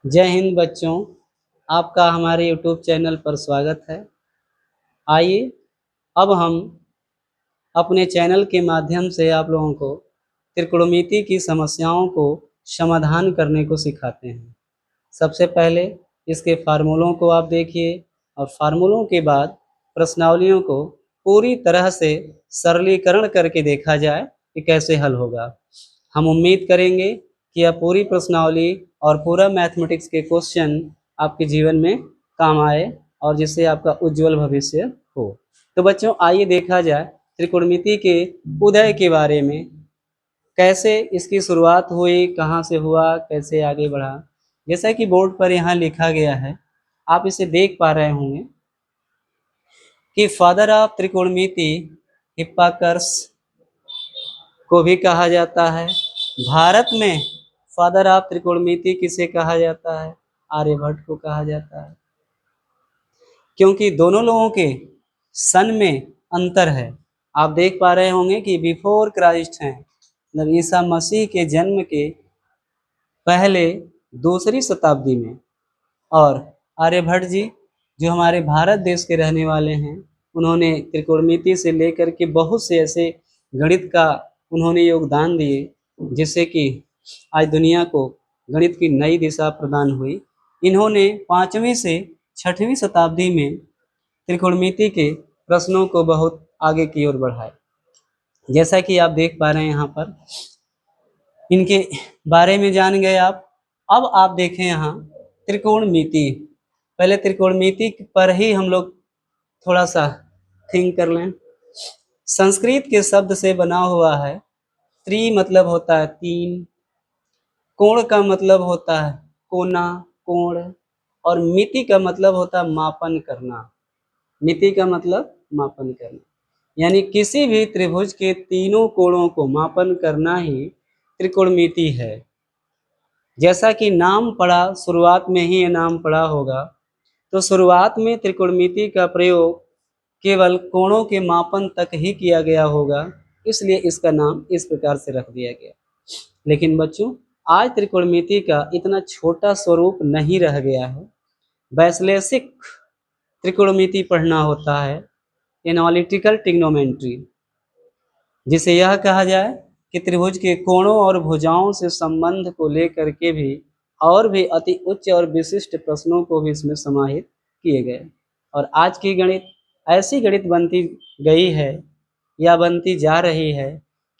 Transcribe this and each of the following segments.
जय हिंद बच्चों। आपका हमारे YouTube चैनल पर स्वागत है। आइए अब हम अपने चैनल के माध्यम से आप लोगों को त्रिकोणमिति की समस्याओं को समाधान करने को सिखाते हैं। सबसे पहले इसके फार्मूलों को आप देखिए और फार्मूलों के बाद प्रश्नावलियों को पूरी तरह से सरलीकरण करके देखा जाए कि कैसे हल होगा। हम उम्मीद करेंगे कि यह पूरी प्रश्नावली और पूरा मैथमेटिक्स के क्वेश्चन आपके जीवन में काम आए और जिससे आपका उज्जवल भविष्य हो। तो बच्चों आइए देखा जाए त्रिकोणमिति के उदय के बारे में, कैसे इसकी शुरुआत हुई, कहाँ से हुआ, कैसे आगे बढ़ा। जैसा कि बोर्ड पर यहाँ लिखा गया है, आप इसे देख पा रहे होंगे कि फादर ऑफ त्रिकोणमिति हिप्पार्कस को भी कहा जाता है। भारत में फादर ऑफ त्रिकोणमिति किसे कहा जाता है? आर्यभट्ट को कहा जाता है, क्योंकि दोनों लोगों के सन में अंतर है। आप देख पा रहे होंगे कि बिफोर क्राइस्ट हैं, मतलब ईसा मसीह के जन्म के पहले दूसरी शताब्दी में, और आर्यभट्ट जी जो हमारे भारत देश के रहने वाले हैं, उन्होंने त्रिकोणमिति से लेकर के बहुत से ऐसे गणित का उन्होंने योगदान दिए जिससे कि आज दुनिया को गणित की नई दिशा प्रदान हुई। इन्होंने 5वीं से 6वीं शताब्दी में त्रिकोणमिति के प्रश्नों को बहुत आगे की ओर बढ़ाया। जैसा कि आप देख पा रहे हैं यहाँ पर, इनके बारे में जान गए आप। अब आप देखें यहाँ त्रिकोणमिति, पहले त्रिकोणमिति पर ही हम लोग थोड़ा सा थिंक कर लें। संस्कृत के शब्द से बना हुआ है। त्रि मतलब होता है तीन, कोण का मतलब होता है कोना, कोण, और मिति का मतलब होता है मापन करना। मिति का मतलब मापन करना, यानी किसी भी त्रिभुज के तीनों कोणों को मापन करना ही त्रिकोणमिति है। जैसा कि नाम पढ़ा, शुरुआत में ही ये नाम पढ़ा होगा, तो शुरुआत में त्रिकोणमिति का प्रयोग केवल कोणों के मापन तक ही किया गया होगा, इसलिए इसका नाम इस प्रकार से रख दिया गया। लेकिन बच्चों आज त्रिकोणमिति का इतना छोटा स्वरूप नहीं रह गया है। वैश्लेषिक त्रिकोणमिति पढ़ना होता है, एनालिटिकल ट्रिग्नोमेट्री, जिसे यह कहा जाए कि त्रिभुज के कोणों और भुजाओं से संबंध को लेकर के भी और भी अति उच्च और विशिष्ट प्रश्नों को भी इसमें समाहित किए गए। और आज की गणित ऐसी गणित बनती गई है या बनती जा रही है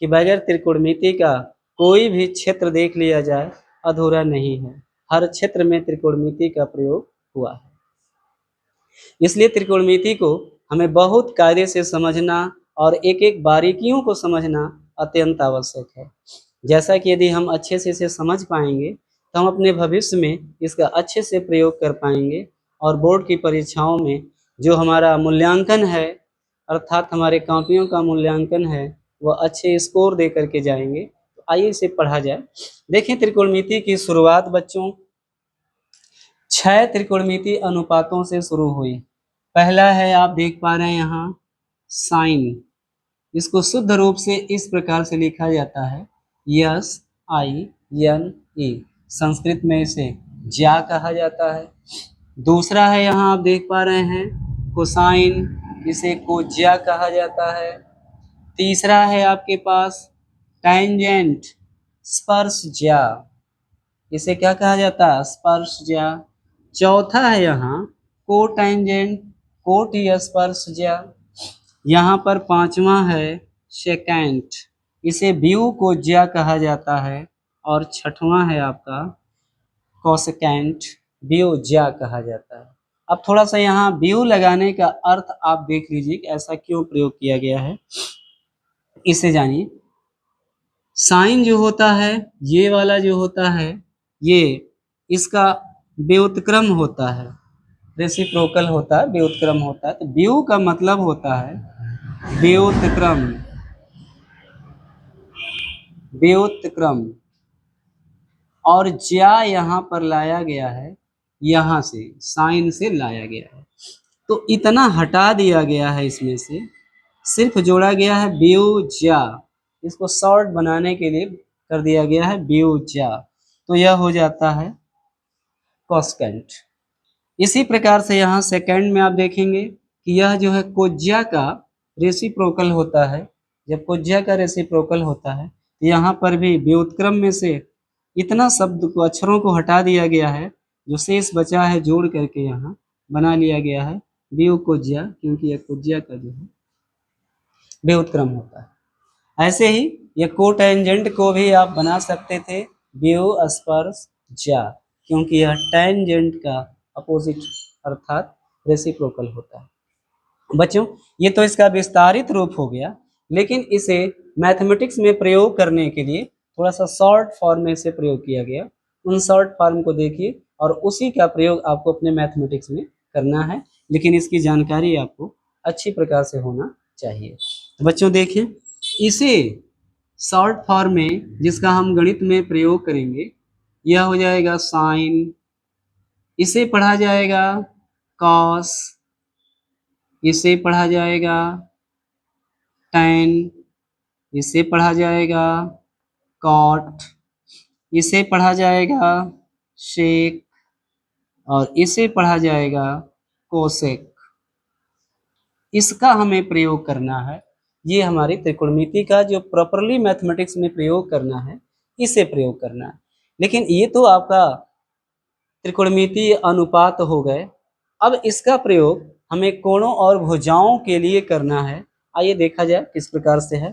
कि बगैर त्रिकोणमिति का कोई भी क्षेत्र देख लिया जाए अधूरा नहीं है। हर क्षेत्र में त्रिकोणमिति का प्रयोग हुआ है। इसलिए त्रिकोणमिति को हमें बहुत कायदे से समझना और एक एक बारीकियों को समझना अत्यंत आवश्यक है। जैसा कि यदि हम अच्छे से इसे समझ पाएंगे तो हम अपने भविष्य में इसका अच्छे से प्रयोग कर पाएंगे और बोर्ड की परीक्षाओं में जो हमारा मूल्यांकन है, अर्थात हमारे कॉपियों का मूल्यांकन है, वह अच्छे स्कोर दे करके जाएंगे। तो आइए इसे पढ़ा जाए। देखें त्रिकोणमिति की शुरुआत बच्चों 6 त्रिकोणमिति अनुपातों से शुरू हुई। पहला है, आप देख पा रहे हैं यहाँ साइन। इसको शुद्ध रूप से इस प्रकार से लिखा जाता है SINE। संस्कृत में इसे ज्या कहा जाता है। दूसरा है, यहाँ आप देख पा रहे हैं कोसाइन, इसे कोज्या कहा जाता है। तीसरा है आपके पास टैंजेंट, स्पर्शज्या, इसे क्या कहा जाता है? स्पर्शज्या। चौथा है यहाँ कोटैंजेंट, कोट स्पर्शज्या। यहाँ पर पांचवा है सेकेंट, इसे व्यू को ज्या कहा जाता है। और छठवां है आपका कोसेकेंट, व्यू ज्या कहा जाता है। अब थोड़ा सा यहाँ व्यू लगाने का अर्थ आप देख लीजिए कि ऐसा क्यों प्रयोग किया गया है, इसे जानिए। साइन जो होता है, ये वाला जो होता है, ये इसका व्युत्क्रम होता है, रेसिप्रोकल होता है, व्युत्क्रम होता है। तो व्यू का मतलब होता है व्युत्क्रम, व्युत्क्रम। और ज्या यहाँ पर लाया गया है, यहाँ से साइन से लाया गया है, तो इतना हटा दिया गया है, इसमें से सिर्फ जोड़ा गया है व्यू ज्या। इसको शॉर्ट बनाने के लिए कर दिया गया है व्यू ज्या। तो यह हो जाता है कोसेकेंट। इसी प्रकार से यहाँ सेकंड में आप देखेंगे कि यह जो है कोज्या का रेसिप्रोकल होता है। जब कोज्या का रेसिप्रोकल होता है तो यहाँ पर भी व्युत्क्रम में से इतना शब्द को अक्षरों को हटा दिया गया है, जो शेष बचा है जोड़ करके यहाँ बना लिया गया है व्यू कोज्या, क्योंकि यह कोज्या का जो है व्युत्क्रम होता है। ऐसे ही ये कोटेंजेंट को भी आप बना सकते थे व्यू स्पर्श ज्या, क्योंकि यह टेंजेंट का अपोजिट अर्थात रेसिप्रोकल होता है। बच्चों ये तो इसका विस्तारित रूप हो गया, लेकिन इसे मैथमेटिक्स में प्रयोग करने के लिए थोड़ा सा शॉर्ट फॉर्म में इसे प्रयोग किया गया। उन शॉर्ट फॉर्म को देखिए और उसी का प्रयोग आपको अपने मैथमेटिक्स में करना है, लेकिन इसकी जानकारी आपको अच्छी प्रकार से होना चाहिए। तो बच्चों देखिए, इसे शॉर्ट फॉर्म में जिसका हम गणित में प्रयोग करेंगे यह हो जाएगा साइन, इसे पढ़ा जाएगा कॉस, इसे पढ़ा जाएगा टैन, इसे पढ़ा जाएगा कॉट, इसे पढ़ा जाएगा शेक और इसे पढ़ा जाएगा कोसेक। इसका हमें प्रयोग करना है। ये हमारी त्रिकोणमिति का जो प्रॉपरली मैथमेटिक्स में प्रयोग करना है, इसे प्रयोग करना है। लेकिन ये तो आपका त्रिकोणमिति अनुपात हो गए। अब इसका प्रयोग हमें कोणों और भुजाओं के लिए करना है। आइए देखा जाए किस प्रकार से है।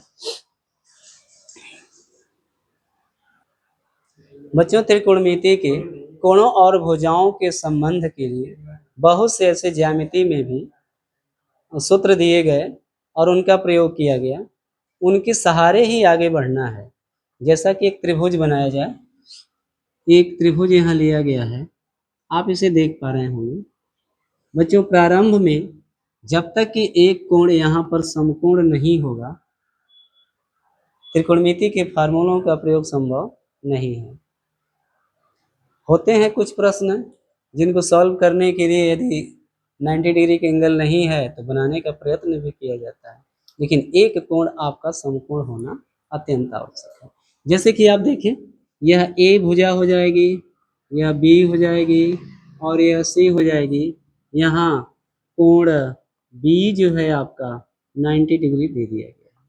बच्चों त्रिकोणमिति के कोणों और भुजाओं के संबंध के लिए बहुत से ऐसे ज्यामिति में भी सूत्र दिए गए और उनका प्रयोग किया गया। उनके सहारे ही आगे बढ़ना है। जैसा कि एक त्रिभुज बनाया जाए, एक त्रिभुज यहाँ लिया गया है, आप इसे देख पा रहे होंगे। बच्चों प्रारंभ में जब तक कि एक कोण यहाँ पर समकोण नहीं होगा, त्रिकोणमिति के फार्मूलों का प्रयोग संभव नहीं है। होते हैं कुछ प्रश्न जिनको सॉल्व करने के लिए यदि 90 डिग्री के एंगल नहीं है तो बनाने का प्रयत्न भी किया जाता है, लेकिन एक कोण आपका समकोण होना अत्यंत आवश्यक है। जैसे कि आप देखें, यह ए भुजा हो जाएगी, यह बी हो जाएगी और यह सी हो जाएगी। यहाँ कोण बी जो है आपका 90 डिग्री दे दिया गया।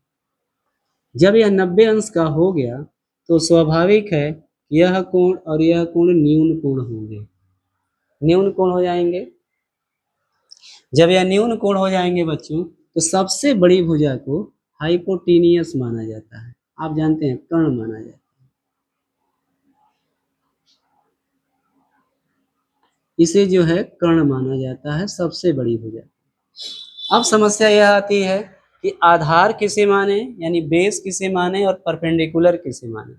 जब यह 90 अंश का हो गया तो स्वाभाविक है यह कोण और यह कोण न्यून कोण होंगे, न्यून कोण हो जाएंगे। जब यह न्यून कोण हो जाएंगे बच्चों, तो सबसे बड़ी भुजा को हाइपोटेनियस माना जाता है। आप जानते हैं कर्ण माना जाता है। इसे जो है कर्ण माना जाता है, सबसे बड़ी भुजा। अब समस्या यह आती है कि आधार किसे माने, यानी बेस किसे माने और परपेंडिकुलर किसे माने।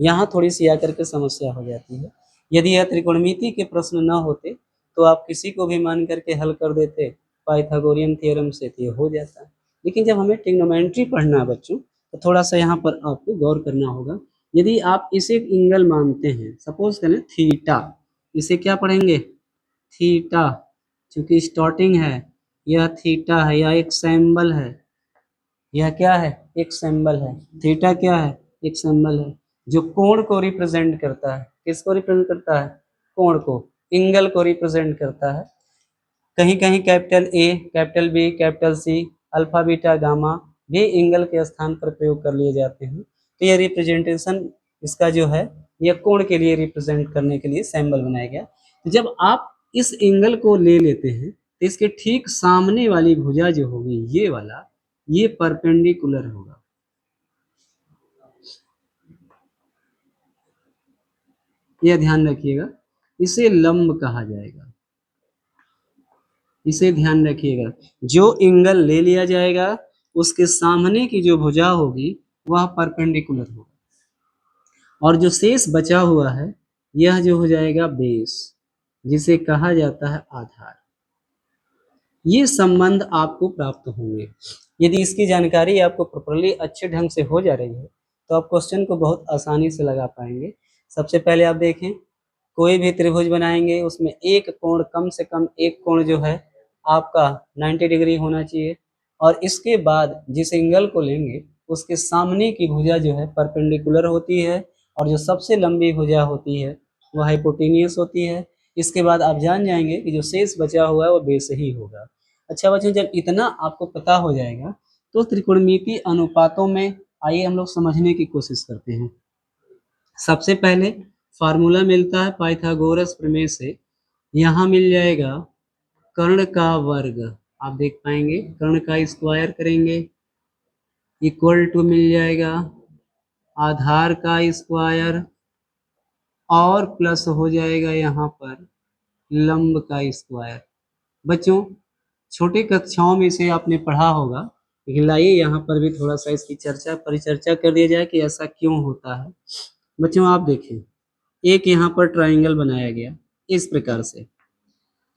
यहाँ थोड़ी सी आकर के समस्या हो जाती है। यदि यह त्रिकोणमिति के प्रश्न न होते तो आप किसी को भी मान करके हल कर देते पाइथागोरियन थ्योरम से, तो ये हो जाता है। लेकिन जब हमें ट्रिग्नोमेट्री पढ़ना है बच्चों, तो थोड़ा सा यहाँ पर आपको गौर करना होगा। यदि आप इसे एक एंगल मानते हैं, सपोज करें थीटा, इसे क्या पढ़ेंगे थीटा, चूंकि स्टार्टिंग है यह थीटा है, यह एक सिंबल है, यह क्या है एक सिंबल है। थीटा क्या है एक सिंबल है जो कोण को रिप्रेजेंट करता है। किसको रिप्रेजेंट करता है? कोण को, एंगल को रिप्रेजेंट करता है। कहीं कहीं capital A, capital B, capital C, alpha beta gamma भी एंगल के स्थान पर प्रयोग कर लिए जाते हैं। तो यह रिप्रेजेंटेशन इसका जो है यह कोण के लिए रिप्रेजेंट करने के लिए सिंबल बनाया गया। तो जब आप इस एंगल को ले लेते हैं तो इसके ठीक सामने वाली भुजा जो होगी ये वाला, ये परपेंडिकुलर होगा। यह ध्यान रखिएगा, इसे लंब कहा जाएगा। इसे ध्यान रखिएगा, जो एंगल ले लिया जाएगा उसके सामने की जो भुजा होगी वह परपेंडिकुलर होगा, और जो शेष बचा हुआ है यह जो हो जाएगा बेस, जिसे कहा जाता है आधार। ये संबंध आपको प्राप्त होंगे। यदि इसकी जानकारी आपको प्रॉपर्ली अच्छे ढंग से हो जा रही है तो आप क्वेश्चन को बहुत आसानी से लगा पाएंगे। सबसे पहले आप देखें, कोई भी त्रिभुज बनाएंगे उसमें एक कोण, कम से कम एक कोण जो है आपका 90 डिग्री होना चाहिए, और इसके बाद जिस एंगल को लेंगे उसके सामने की भुजा जो है परपेंडिकुलर होती है, और जो सबसे लंबी भुजा होती है वह हाइपोटेनियस होती है। इसके बाद आप जान जाएंगे कि जो शेष बचा हुआ है वो बेस ही होगा। अच्छा बच्चों, जब इतना आपको पता हो जाएगा तो त्रिकोणमितीय अनुपातों में आइए हम लोग समझने की कोशिश करते हैं। सबसे पहले फार्मूला मिलता है पाइथागोरस प्रमेय से। यहाँ मिल जाएगा कर्ण का वर्ग, आप देख पाएंगे कर्ण का स्क्वायर करेंगे इक्वल टू मिल जाएगा आधार का स्क्वायर और प्लस हो जाएगा यहाँ पर लंब का स्क्वायर। बच्चों छोटी कक्षाओं में इसे आपने पढ़ा होगा, लेकिन लाइए यहाँ पर भी थोड़ा सा इसकी परिचर्चा कर दिया जाए कि ऐसा क्यों होता है। बच्चों आप देखें, एक यहाँ पर ट्राइंगल बनाया गया इस प्रकार से,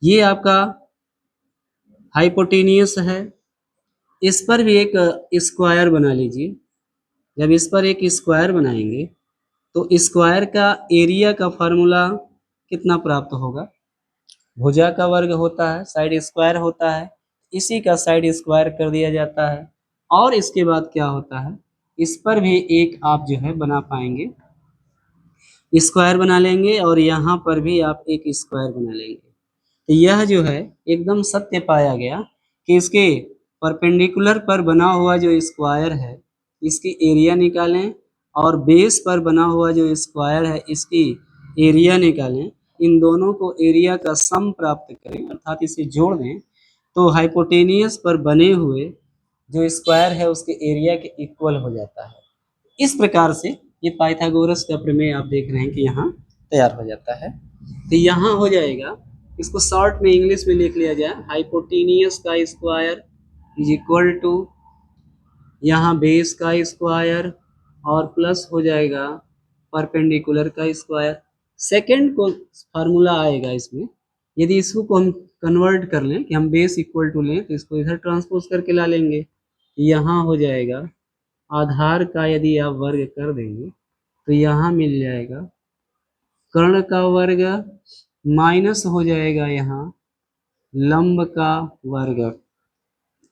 ये आपका हाइपोटेनियस है, इस पर भी एक स्क्वायर बना लीजिए। जब इस पर एक स्क्वायर बनाएंगे तो स्क्वायर का एरिया का फार्मूला कितना प्राप्त होगा, भुजा का वर्ग होता है, साइड स्क्वायर होता है, इसी का साइड स्क्वायर कर दिया जाता है। और इसके बाद क्या होता है, इस पर भी एक आप जो है बना पाएंगे, स्क्वायर बना लेंगे और यहाँ पर भी आप एक स्क्वायर बना लेंगे। तो यह जो है एकदम सत्य पाया गया कि इसके परपेंडिकुलर पर बना हुआ जो स्क्वायर है इसकी एरिया निकालें और बेस पर बना हुआ जो स्क्वायर है इसकी एरिया निकालें, इन दोनों को एरिया का सम प्राप्त करें अर्थात इसे जोड़ दें तो हाइपोटेनियस पर बने हुए जो स्क्वायर है उसके एरिया के इक्वल हो जाता है। इस प्रकार से ये पाइथागोरस का प्रमेय आप देख रहे हैं कि यहाँ तैयार हो जाता है। तो यहाँ हो जाएगा, इसको शॉर्ट में इंग्लिश में लिख लिया जाए, हाइपोटेनियस का स्क्वायर इज इक्वल टू यहाँ बेस का स्क्वायर और प्लस हो जाएगा परपेंडिकुलर का स्क्वायर। सेकेंड को फार्मूला आएगा इसमें, यदि इसको को हम कन्वर्ट कर लें कि हम बेस इक्वल टू लें तो इसको इधर ट्रांसपोज करके ला लेंगे, यहाँ हो जाएगा आधार का यदि आप वर्ग कर देंगे तो यहाँ मिल जाएगा कर्ण का वर्ग माइनस हो जाएगा यहाँ लंब का वर्ग।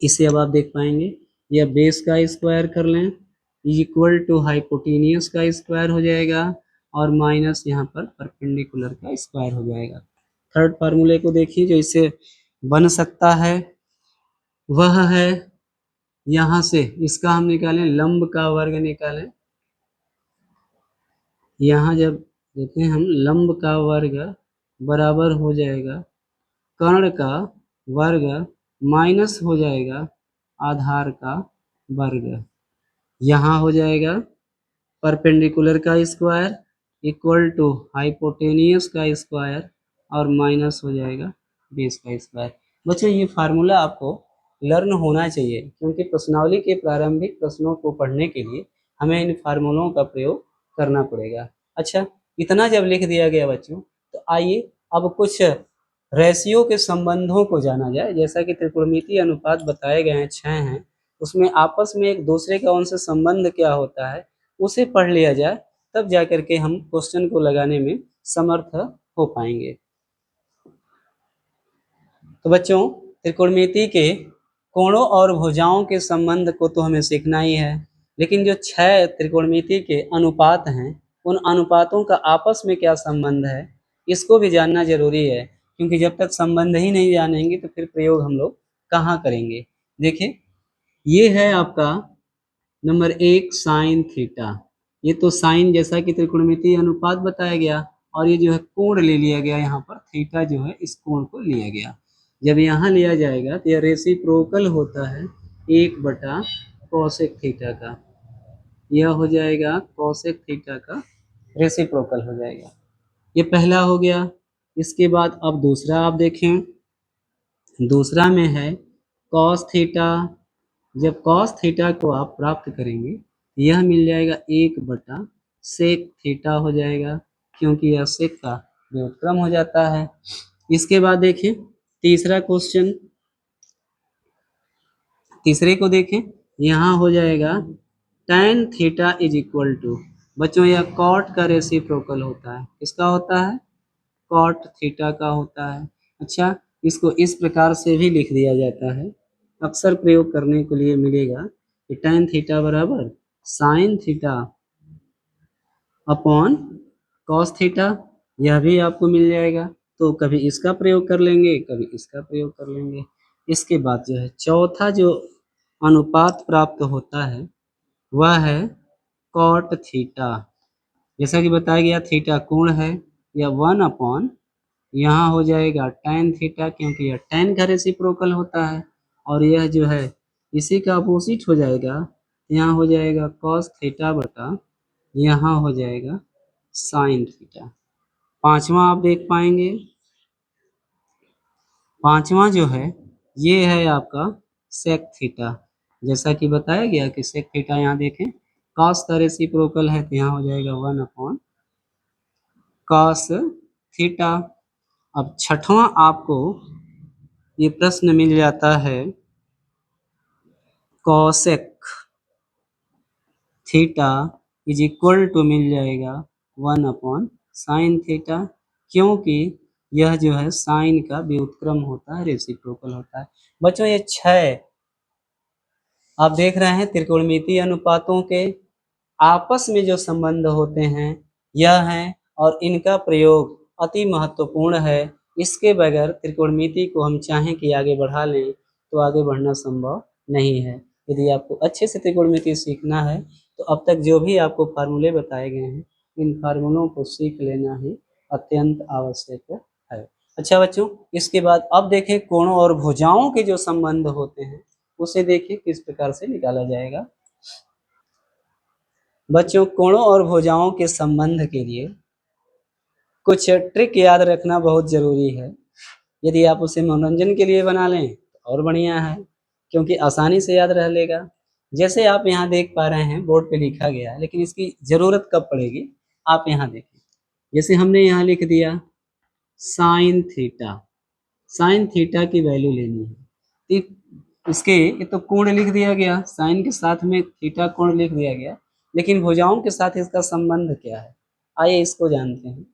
इसे अब आप देख पाएंगे, यह बेस का स्क्वायर कर लें इक्वल टू हाइपोटेनियस का स्क्वायर हो जाएगा और माइनस यहाँ पर परपेंडिकुलर का स्क्वायर हो जाएगा। थर्ड फार्मूले को देखिए जो इससे बन सकता है वह है यहाँ से इसका हम निकालें लंब का वर्ग निकालें, यहाँ जब देखें हम लंब का वर्ग बराबर हो जाएगा कर्ण का वर्ग माइनस हो जाएगा आधार का वर्ग, यहाँ हो जाएगा परपेंडिकुलर का स्क्वायर इक्वल टू हाइपोटेनियस का स्क्वायर और माइनस हो जाएगा बेस का स्क्वायर। बच्चों ये फार्मूला आपको लर्न होना चाहिए क्योंकि प्रश्नावली के प्रारंभिक प्रश्नों को पढ़ने के लिए हमें इन फार्मूलों का प्रयोग करना पड़ेगा। अच्छा, इतना जब लिख दिया गया बच्चों तो आइए अब कुछ रेशियो के संबंधों को जाना जाए। जैसा कि त्रिकोणमितीय अनुपात बताए गए हैं 6 हैं, उसमें आपस में एक दूसरे का उनसे संबंध क्या होता है उसे पढ़ लिया जाए, तब जाकर के हम क्वेश्चन को लगाने में समर्थ हो पाएंगे। तो बच्चों त्रिकोणमिति के कोणों और भुजाओं के संबंध को तो हमें सीखना ही है, लेकिन जो 6 त्रिकोणमिति के अनुपात हैं उन अनुपातों का आपस में क्या संबंध है इसको भी जानना जरूरी है, क्योंकि जब तक संबंध ही नहीं जानेंगे तो फिर प्रयोग हम लोग कहाँ करेंगे। देखिए ये है आपका नंबर 1 साइन थीटा, ये तो साइन जैसा कि त्रिकोणमितीय अनुपात बताया गया और ये जो है कोण ले लिया गया, यहाँ पर थीटा जो है इस कोण को लिया गया। जब यहाँ लिया जाएगा तो यह रेसिप्रोकल होता है 1/cos थीटा का, यह हो जाएगा cos थीटा का रेसिप्रोकल हो जाएगा। ये पहला हो गया। इसके बाद अब दूसरा आप देखें, दूसरा में है cos थीटा। जब cos थीटा को आप प्राप्त करेंगे यह मिल जाएगा 1/sec थीटा हो जाएगा, क्योंकि यह sec का व्युत्क्रम हो जाता है। इसके बाद देखिए तीसरा क्वेश्चन, तीसरे को देखें, यहाँ हो जाएगा tan theta is equal to, बच्चों यह cot का रेसिप्रोकल होता है, किसका होता है cot थीटा का होता है। अच्छा, इसको इस प्रकार से भी लिख दिया जाता है, अक्सर प्रयोग करने के लिए मिलेगा कि tan थीटा बराबर sin theta upon cos theta, यह भी आपको मिल जाएगा। तो कभी इसका प्रयोग कर लेंगे, कभी इसका प्रयोग कर लेंगे। इसके बाद जो है चौथा जो अनुपात प्राप्त होता है वह है कॉट थीटा। जैसा कि बताया गया थीटा कोण है, या 1 यहाँ हो जाएगा tan थीटा, क्योंकि यह tan का रेसिप्रोकल होता है, और यह जो है इसी का अपोजिट हो जाएगा, यहाँ हो जाएगा cos थीटा बटा यहाँ हो जाएगा sin थीटा। पांचवा आप देख पाएंगे, पांचवा जो है ये है आपका sec थीटा। जैसा कि बताया गया कि sec थीटा यहाँ देखें cos का रेसिप्रोकल है, तो यहाँ हो जाएगा 1 cos थीटा। अब छठवां आपको ये प्रश्न मिल जाता है cosec theta is equal to मिल जाएगा 1/sin थीटा, क्योंकि यह जो है साइन का व्युत्क्रम होता है, रेसिप्रोकल होता है। बच्चों ये 6 आप देख रहे हैं त्रिकोणमितीय अनुपातों के आपस में जो संबंध होते हैं यह हैं, और इनका प्रयोग अति महत्वपूर्ण है। इसके बगैर त्रिकोणमिति को हम चाहें कि आगे बढ़ा लें तो आगे बढ़ना संभव नहीं है। यदि आपको अच्छे से त्रिकोणमिति सीखना है तो अब तक जो भी आपको फार्मूले बताए गए हैं इन फार्मूलों को सीख लेना ही अत्यंत आवश्यक है। अच्छा बच्चों, इसके बाद अब देखें कोणों और भुजाओं के जो संबंध होते हैं उसे देखिए किस प्रकार से निकाला जाएगा। बच्चों कोणों और भुजाओं के संबंध के लिए कुछ ट्रिक याद रखना बहुत जरूरी है। यदि आप उसे मनोरंजन के लिए बना लें तो और बढ़िया है, क्योंकि आसानी से याद रह लेगा। जैसे आप यहाँ देख पा रहे हैं बोर्ड पे लिखा गया है, लेकिन इसकी जरूरत कब पड़ेगी आप यहाँ देखिए। जैसे हमने यहाँ लिख दिया साइन थीटा, साइन थीटा की वैल्यू लेनी है, तो इसके ये तो कोण लिख दिया गया, साइन के साथ में थीटा कोण लिख दिया गया, लेकिन भुजाओं के साथ इसका संबंध क्या है, आइए इसको जानते हैं।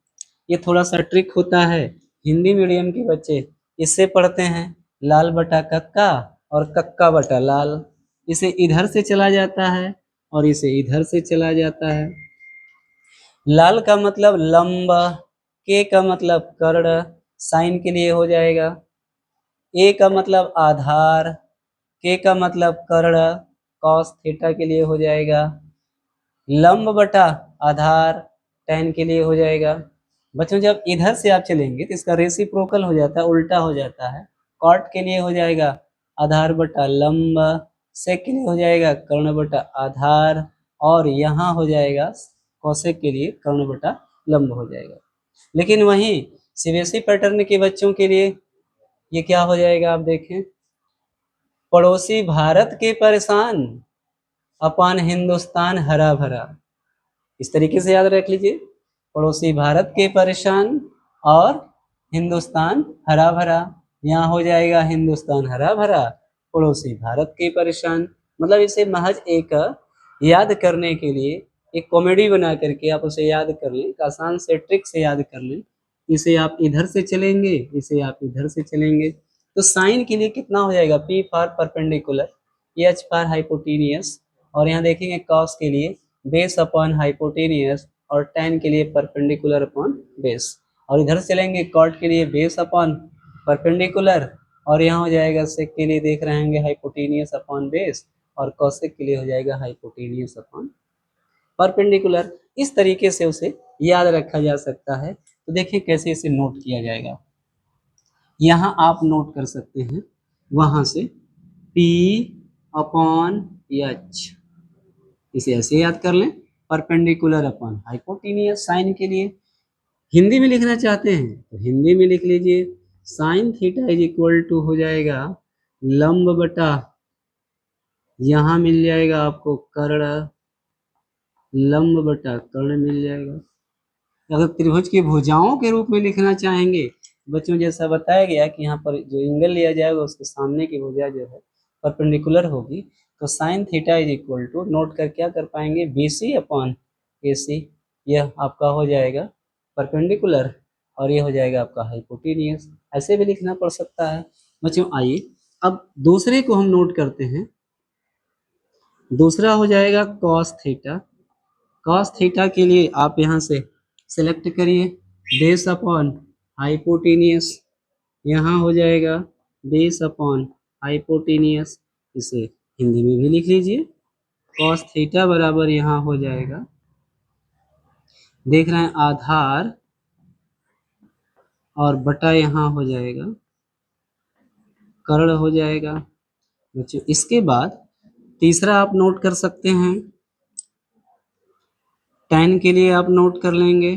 ये थोड़ा सा ट्रिक होता है, हिंदी मीडियम के बच्चे इससे पढ़ते हैं लाल बटा कक्का और कक्का बटा लाल। इसे इधर से चला जाता है और इसे इधर से चला जाता है। लाल का मतलब लंब, के का मतलब कर्ण, साइन के लिए हो जाएगा, ए का मतलब आधार, के का मतलब कर्ण, कॉस थीटा के लिए हो जाएगा, लंब बटा आधार tan के लिए हो जाएगा। बच्चों जब इधर से आप चलेंगे तो इसका रेसिप्रोकल हो जाता है, उल्टा हो जाता है। कॉट के लिए हो जाएगा आधार बटा लंब, सेक के लिए हो जाएगा कर्ण बटा आधार, और यहाँ हो जाएगा कौशिक के लिए कर्ण बटा लंब हो जाएगा। लेकिन वहीं सीबीएसई पैटर्न के बच्चों के लिए ये क्या हो जाएगा, आप देखें पड़ोसी भारत के परेशान अपन हिंदुस्तान हरा भरा। इस तरीके से याद रख लीजिए, पड़ोसी भारत के परेशान और हिंदुस्तान हरा भरा। यहाँ हो जाएगा हिंदुस्तान हरा भरा, पड़ोसी भारत के परेशान। मतलब इसे महज एक याद करने के लिए एक कॉमेडी बना करके आप उसे याद कर लें, एक आसान से ट्रिक से याद कर लें। इसे आप इधर से चलेंगे, इसे आप इधर से चलेंगे, तो साइन के लिए कितना हो जाएगा, P for perpendicular, H for hypotenuse, और यहाँ देखेंगे कॉस के लिए बेस अपॉन हाइपोटेनियस, और tan के लिए परपेंडिकुलर अपॉन बेस, और इधर चलेंगे कॉट के लिए बेस अपॉन परपेंडिकुलर, और यहाँ हो जाएगा सेक के लिए देख रहे होंगे हाइपोटेनियस अपॉन बेस, और कॉसेक के लिए हो जाएगा हाइपोटेनियस अपॉन परपेंडिकुलर। इस तरीके से उसे याद रखा जा सकता है। तो देखिए कैसे इसे नोट किया जाएगा। यहाँ आप नोट कर सकते हैं वहां से P अपॉन H, इसे ऐसे याद कर लें, परपेंडिकुलर अपॉन हाइपोटेनियस। साइन के लिए हिंदी में लिखना चाहते हैं तो हिंदी में लिख लीजिए, sine theta is equal to हो जाएगा लंब बटा, यहाँ मिल जाएगा आपको कर्ण, लंब बटा कर्ण मिल जाएगा। अगर त्रिभुज की भुजाओं के रूप में लिखना चाहेंगे बच्चों, जैसा बताया गया कि यहाँ पर जो एंगल लिया जाएगा उसके सामने की भुजा जो है परपेंडिकुलर होगी, तो sine theta is equal to note कर क्या कर पाएंगे, BC अपॉन AC। यह आपका हो जाएगा परपेंडिकुलर और ये हो जाएगा आपका हाइपोटेनियस। ऐसे भी लिखना पड़ सकता है। बच्चों आइए अब दूसरे को हम नोट करते हैं। दूसरा हो जाएगा कॉस थीटा। कॉस थीटा के लिए आप यहाँ से सेलेक्ट करिए बेस अपॉन हाइपोटेनियस, यहाँ हो जाएगा बेस अपॉन हाइपोटेनियस, इसे हिंदी में भी लिख लीजिए। कॉस थीटा बराबर यहाँ हो जाएगा, देख रहे हैं आधार, और बटा यहाँ हो जाएगा कर्ण हो जाएगा। बच्चों इसके बाद तीसरा आप नोट कर सकते हैं, tan के लिए आप नोट कर लेंगे,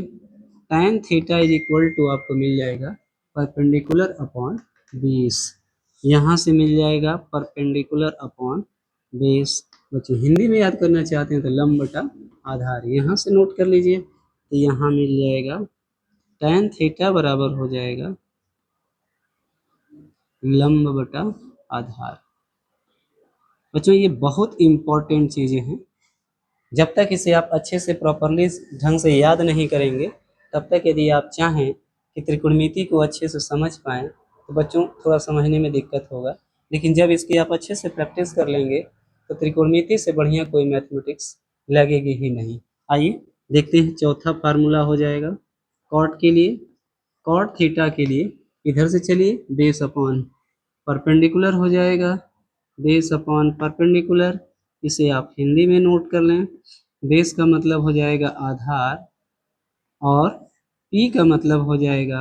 tan theta is equal to आपको मिल जाएगा परपेंडिकुलर अपॉन बेस, यहाँ से मिल जाएगा परपेंडिकुलर अपॉन बेस। बच्चों हिंदी में याद करना चाहते हैं तो लंब बटा आधार, यहाँ से नोट कर लीजिए, तो यहाँ मिल जाएगा tan थीटा बराबर हो जाएगा लंब बटा आधार। बच्चों ये बहुत इंपॉर्टेंट चीज़ें हैं, जब तक इसे आप अच्छे से प्रॉपरली ढंग से याद नहीं करेंगे, तब तक यदि आप चाहें कि त्रिकोणमिति को अच्छे से समझ पाएँ तो बच्चों थोड़ा समझने में दिक्कत होगा, लेकिन जब इसकी आप अच्छे से प्रैक्टिस कर लेंगे तो त्रिकोणमिति से बढ़िया कोई मैथमेटिक्स लगेगी ही नहीं। आइए देखते हैं, चौथा फार्मूला हो जाएगा कॉट के लिए, कॉट थीटा के लिए इधर से चलिए बेस अपॉन परपेंडिकुलर हो जाएगा, बेस अपॉन परपेंडिकुलर, इसे आप हिंदी में नोट कर लें, बेस का मतलब हो जाएगा आधार और पी का मतलब हो जाएगा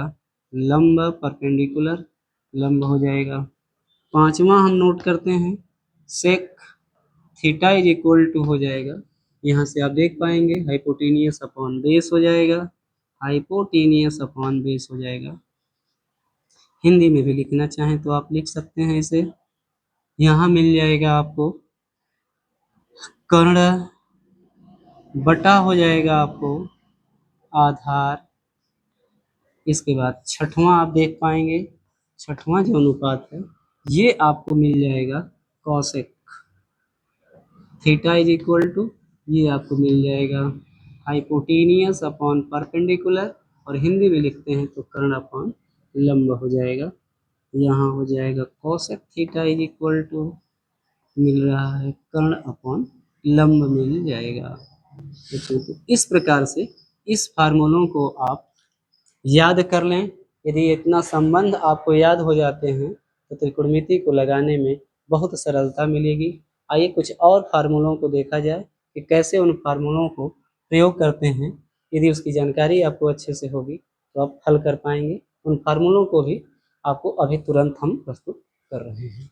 लंब परपेंडिकुलर, लंब हो जाएगा। पांचवा हम नोट करते हैं sec theta is equal to हो जाएगा, यहाँ से आप देख पाएंगे हाइपोटेनियस अपॉन बेस हो जाएगा, हाइपोटेनियस अपॉन बेस हो जाएगा। हिंदी में भी लिखना चाहें तो आप लिख सकते हैं इसे, यहाँ मिल जाएगा आपको कर्ण बटा हो जाएगा आपको आधार। इसके बाद छठवां आप देख पाएंगे, छठवां जो अनुपात है ये आपको मिल जाएगा cosec theta is equal to, ये आपको मिल जाएगा हाइपोटेनियस अपॉन परपेंडिकुलर, और हिंदी में लिखते हैं तो कर्ण अपॉन लंब हो जाएगा, यहाँ हो जाएगा cosec theta is equal to मिल रहा है कर्ण अपॉन लंब मिल जाएगा। तो इस प्रकार से इस फार्मूलों को आप याद कर लें, यदि इतना संबंध आपको याद हो जाते हैं तो त्रिकोणमिति को लगाने में बहुत सरलता मिलेगी। आइए कुछ और फार्मूलों को देखा जाए कि कैसे उन फार्मूलों को प्रयोग करते हैं, यदि उसकी जानकारी आपको अच्छे से होगी तो आप हल कर पाएंगे। उन फार्मूलों को भी आपको अभी तुरंत हम प्रस्तुत कर रहे हैं।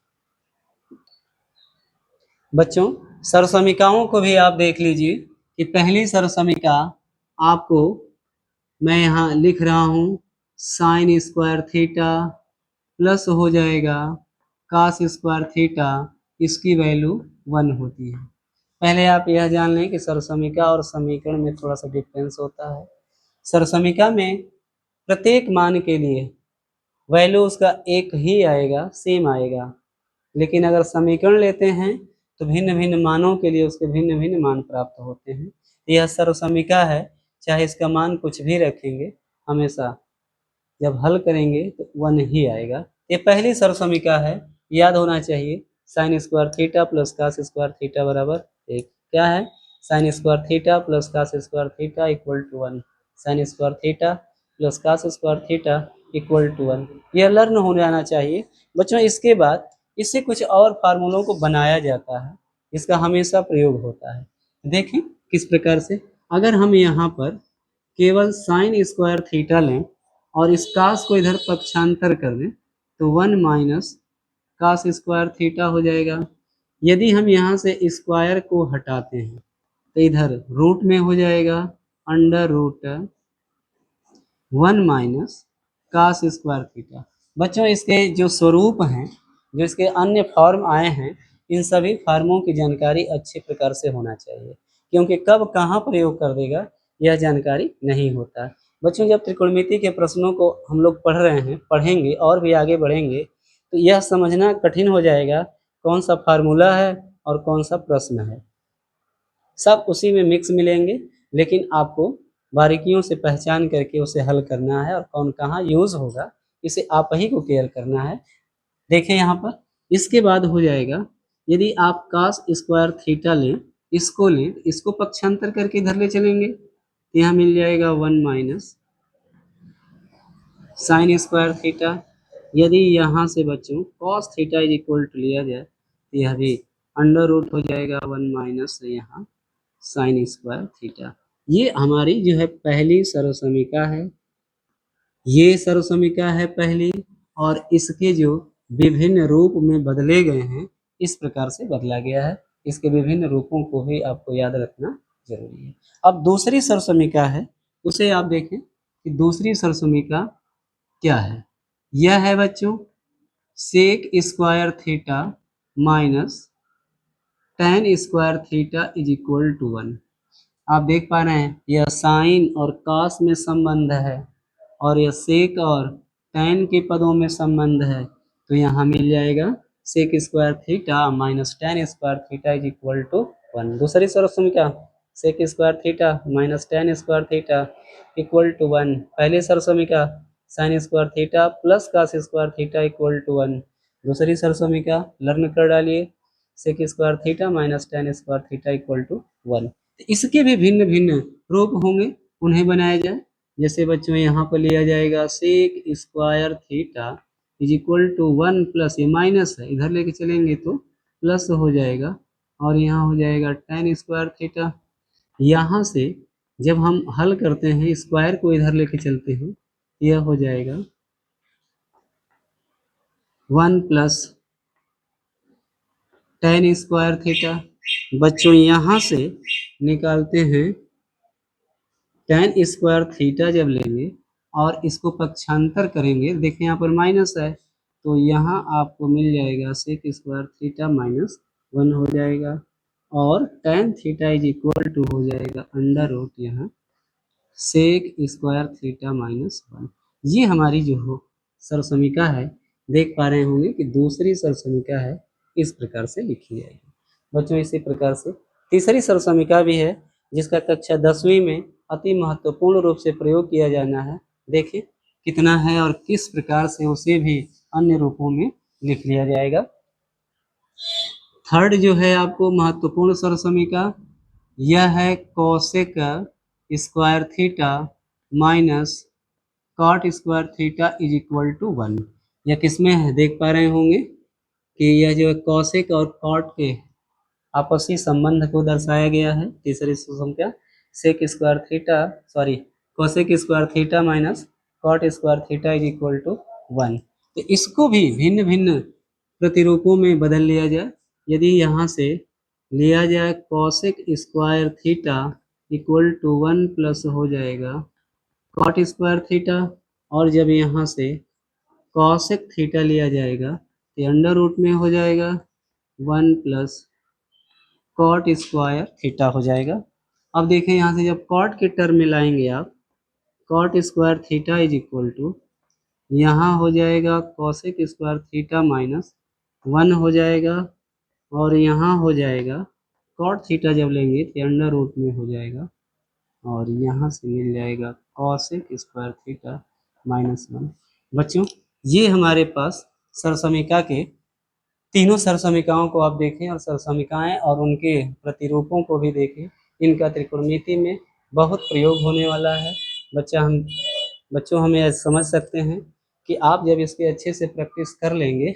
बच्चों सरसमीकाओं को भी आप देख लीजिए कि पहली सरसमीका आपको मैं यहाँ लिख रहा हूँ साइन स्क्वायर थीटा प्लस हो जाएगा कास स्क्वायर थीटा, इसकी वैल्यू 1 होती है। पहले आप यह जान लें कि सरसमीका और समीकरण में थोड़ा सा डिफरेंस होता है। सरसमीका में प्रत्येक मान के लिए वैल्यू उसका एक ही आएगा, सेम आएगा, लेकिन अगर समीकरण लेते हैं तो भिन्न भिन्न मानों के लिए उसके भिन्न भिन्न मान प्राप्त होते हैं। यह सर्वसमीका है, चाहे इसका मान कुछ भी रखेंगे, हमेशा जब हल करेंगे तो 1 ही आएगा। ये पहली सर्वसमीका है, याद होना चाहिए, sine square theta plus cos square theta बराबर 1। क्या है? Sine square theta plus cos square theta equal to 1, sine square theta plus cos square theta equal to 1, यह लर्न हो जाना चाहिए। बच्चों इसके बाद इससे कुछ और फार्मूलों को बनाया जाता है, इसका हमेशा प्रयोग होता है। देखें किस प्रकार से, अगर हम यहाँ पर केवल साइन स्क्वायर थीटा लें और इस कास को इधर पक्षांतर कर दें तो 1 माइनस कास स्क्वायर थीटा हो जाएगा। यदि हम यहाँ से स्क्वायर को हटाते हैं तो इधर रूट में हो जाएगा under root 1 minus cos square theta. बच्चों इसके जो स्वरूप हैं, जो इसके अन्य फॉर्म आए हैं, इन सभी फॉर्मों की जानकारी अच्छे प्रकार से होना चाहिए, क्योंकि कब कहाँ प्रयोग कर देगा यह जानकारी नहीं होता। बच्चों जब त्रिकोणमिति के प्रश्नों को हम लोग पढ़ रहे हैं, पढ़ेंगे और भी आगे बढ़ेंगे तो यह समझना कठिन हो जाएगा कौन सा फार्मूला है और कौन सा प्रश्न है, सब उसी में मिक्स मिलेंगे, लेकिन आपको बारीकियों से पहचान करके उसे हल करना है और कौन कहाँ यूज़ होगा इसे आप ही को केयर करना है। देखें यहाँ पर, इसके बाद हो जाएगा, यदि आप कास स्क्वायर थीटा लें, इसको लें, इसको पक्षांतर करके इधर ले चलेंगे तो यहाँ मिल जाएगा 1 माइनस साइन स्क्वायर थीटा। यदि यहाँ से बच्चों cos theta is equal to लिया जाए तो यह भी अंडर रूट हो जाएगा 1 माइनस यहाँ साइन स्क्वायर थीटा। ये हमारी जो है पहली सर्वसमीका है, ये सर्वसमीका है पहली, और इसके जो विभिन्न रूप में बदले गए हैं इस प्रकार से बदला गया है। इसके विभिन्न रूपों को भी आपको याद रखना जरूरी है। अब दूसरी सर्वसमीका है, उसे आप देखें कि दूसरी सर्वसमीका क्या है। यह है बच्चों sec square theta minus tan square theta is equal to 1। आप देख पा रहे हैं यह साइन और कॉस में संबंध है और यह सेक और टेन के पदों में संबंध है, तो यहाँ मिल जाएगा sec square theta minus tan square theta is equal to 1। दूसरी सर्वसमीका sec square theta minus tan square theta equal to 1। पहली सर्वसमीका sine square theta plus cos square theta equal to 1। दूसरी सर्वसमीका लर्न कर डालिए sec square theta minus tan square theta equal to 1। इसके भी भिन्न भिन्न रूप होंगे, उन्हें बनाया जाए। जैसे बच्चों यहाँ पर लिया जाएगा sec square theta is equal to 1 plus, ये माइनस है इधर लेके चलेंगे तो प्लस हो जाएगा, और यहाँ हो जाएगा टेन स्क्वायर थीटा। यहाँ से जब हम हल करते हैं स्क्वायर को इधर लेके चलते हैं, यह हो जाएगा 1 प्लस टेन स्क्वायर थीटा। बच्चों यहाँ से निकालते हैं टेन स्क्वायर थीटा जब लेंगे और इसको पक्षांतर करेंगे, देखिए यहाँ पर माइनस है तो यहाँ आपको मिल जाएगा सेक स्क्वायर थीटा माइनस 1 हो जाएगा, और tan theta is equal to हो जाएगा अंडर रूट यहाँ सेक स्क्वायर थीटा माइनस 1। ये हमारी जो हो सर्वसमीका है, देख पा रहे होंगे कि दूसरी सर्वसमीका है इस प्रकार से लिखी जाएगी। बच्चों इसी प्रकार से तीसरी सर्वसमीका भी है जिसका कक्षा 10वीं में अति महत्वपूर्ण रूप से प्रयोग किया जाना है। देखिए कितना है और किस प्रकार से उसे भी अन्य रूपों में लिख लिया जाएगा। थर्ड जो है आपको महत्वपूर्ण सर्वसमीका, यह है cosec square theta minus cot square theta is equal to 1। यह किसमें है देख पा रहे होंगे कि यह जो है कोसेक और कॉट के आपसी संबंध को दर्शाया गया है। तीसरी संख्या sec square theta cosec square theta minus cot square theta is equal to 1। तो इसको भी भिन्न भिन्न प्रतिरूपों में बदल लिया जाए। यदि यहाँ से लिया जाए cosec square theta equal to 1 plus हो जाएगा कॉट स्क्वायर थीटा, और जब यहाँ से कोसेक थीटा लिया जाएगा तो अंडर रूट में हो जाएगा 1 प्लस कॉट स्क्वायर थीटा हो जाएगा। अब देखें यहाँ से जब कॉट के टर्म में लाएंगे आप cot square theta is equal to यहाँ हो जाएगा कोसेक स्क्वायर थीटा माइनस 1 हो जाएगा, और यहाँ हो जाएगा कॉट थीटा जब लेंगे तो अंडर रूट में हो जाएगा, और यहाँ से मिल जाएगा कोसेक स्क्वायर थीटा माइनस 1। बच्चों ये हमारे पास सर्वसमीका के तीनों सर्वसमीकाओं को आप देखें और सर्वसमीकाएं और उनके प्रतिरूपों को भी देखें। इनका त्रिकोणमिति में बहुत प्रयोग होने वाला है। बच्चों हमें आज समझ सकते हैं कि आप जब इसके अच्छे से प्रैक्टिस कर लेंगे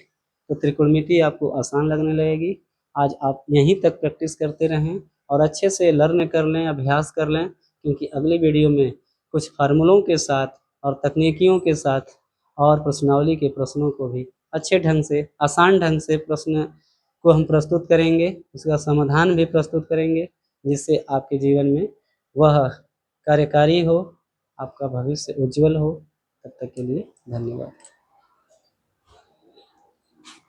तो त्रिकोणमिति आपको आसान लगने लगेगी। आज आप यहीं तक प्रैक्टिस करते रहें और अच्छे से लर्न कर लें, अभ्यास कर लें, क्योंकि अगली वीडियो में कुछ फार्मूलों के साथ और तकनीकियों के साथ और प्रश्नावली के प्रश्नों को भी अच्छे ढंग से आसान ढंग से प्रश्न को हम प्रस्तुत करेंगे, उसका समाधान भी प्रस्तुत करेंगे, जिससे आपके जीवन में वह कार्यकारी हो, आपका भविष्य उज्जवल हो। तब तक के लिए धन्यवाद।